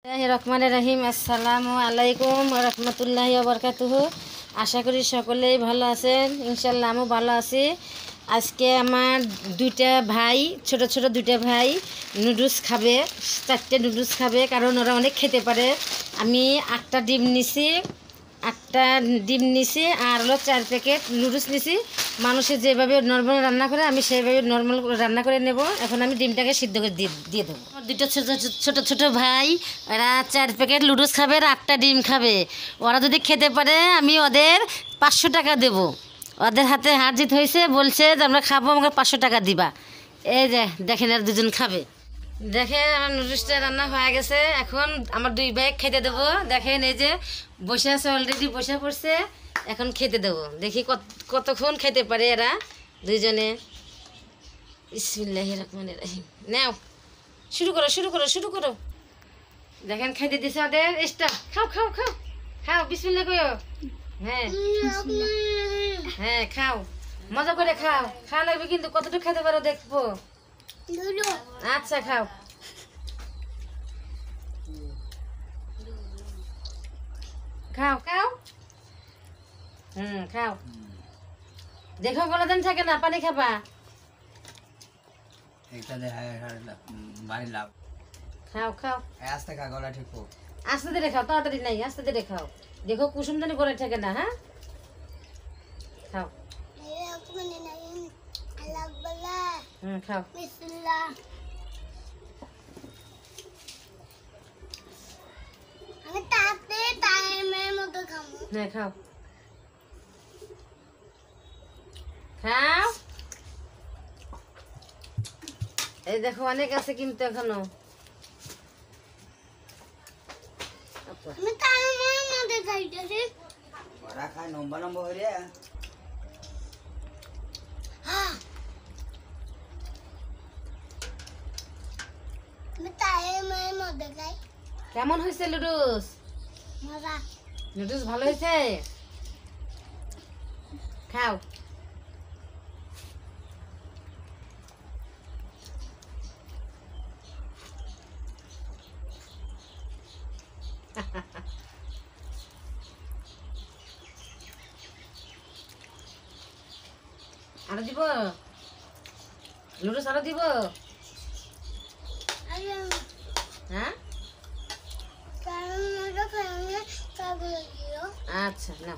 রহমানির রহিম। আসসালামু আলাইকুম রহমতুল্লাহি ওয়া বারাকাতুহু। আশা করি সকলেই ভালো আছেন, ইনশাল্লাহ আমিও ভালো আছি। আজকে আমার দুইটা ভাই, ছোট ছোট দুইটা ভাই নুডলস খাবে, 4টে নুডলস খাবে, কারণ ওরা অনেক খেতে পারে। আমি 8টা ডিম নিছি, আর হলো 4 প্যাকেট নুডলস নিছি। মানুষের যেভাবে নর্মাল রান্না করে আমি সেইভাবে নর্মাল রান্না করে নেব। এখন আমি ডিমটাকে সিদ্ধ করে দিয়ে দেবো। আমার দুটো ছোট ছোট ভাই, ওরা 4 প্যাকেট নুডলস খাবে আর 8টা ডিম খাবে। ওরা যদি খেতে পারে আমি ওদের 500 টাকা দেবো। ওদের হাতে হার জিত হয়েছে, বলছে যে আমরা খাবো, আমাকে 500 টাকা দিবা। এই যে দেখেন আর দুজন খাবে। দেখেন আমার নুডলসটা রান্না হয়ে গেছে। এখন আমার 2 ভাই খেতে দেবো। দেখেন এই যে বসে আছে, অলরেডি বসে পড়ছে। এখন খেতে দেবো, দেখি কতক্ষণ খেতে পারে এরা দুইজনে। বিসমিল্লাহির রহমানির রহিম। নাও শুরু করো। দেখেন খাইতে দিছে ওদের। খাও খাও খাও খাও, বিসমিল্লাহ কইও। হ্যাঁ খাও, মজা করে খাও। খাওয়া লাগবে কিন্তু, কতটুকু খেতে পারো দেখবো। আচ্ছা খাও। খাও খাও, খাও। দেখো গলা দেন থাকে না, পানি খাবা। খাও খাও, আস্তে ধীরে খাও, তাড়াতাড়ি নাই, আস্তে ধীরে খাও। দেখো কুসুম দানি গলা থাকে না। হ্যাঁ খাও। খাও। হ্যাঁ খাও খাও। এই দেখো অনেক আছে কিন্তু এখনো। কেমন হয়েছে লুডুস? নুডলস ভালো হয়েছে, খাও। আরো দিব নুডলস, আরো দিব। হ্যাঁ আচ্ছা না,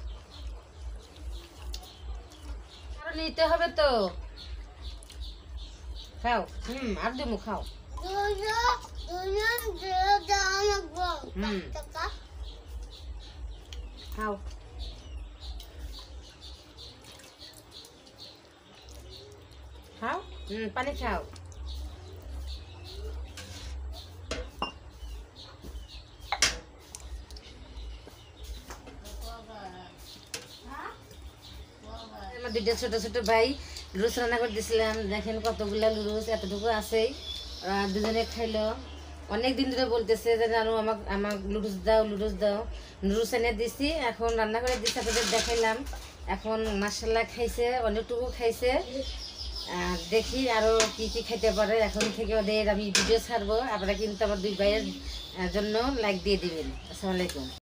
আরো নিতে হবে তো। খাও। আর দেবো, খাও। খাও খাও, পানি খাও। আমার 2টা ছোট ছোট ভাই লুডুস রান্না করে দিয়েছিলাম। দেখেন কতগুলা লুডুস, এতটুকু আছেই। দুজনে খাইলো। অনেক দিন ধরে বলতেছে যে জানো আমার লুডুস দাও। নুডলস এনে দিছি, এখন রান্না করে দিচ্ছি, আপনাদের দেখাইলাম। এখন মাশাআল্লাহ খাইছে, অনেকটুকু খাইছে। দেখি আরো কি কি খাইতে পারে। এখন থেকে ওদের আমি ভিডিও ছাড়বো, আপনারা কিন্তু আমার 2 ভাইয়ের জন্য লাইক দিয়ে দিবেন। আসসালামু আলাইকুম।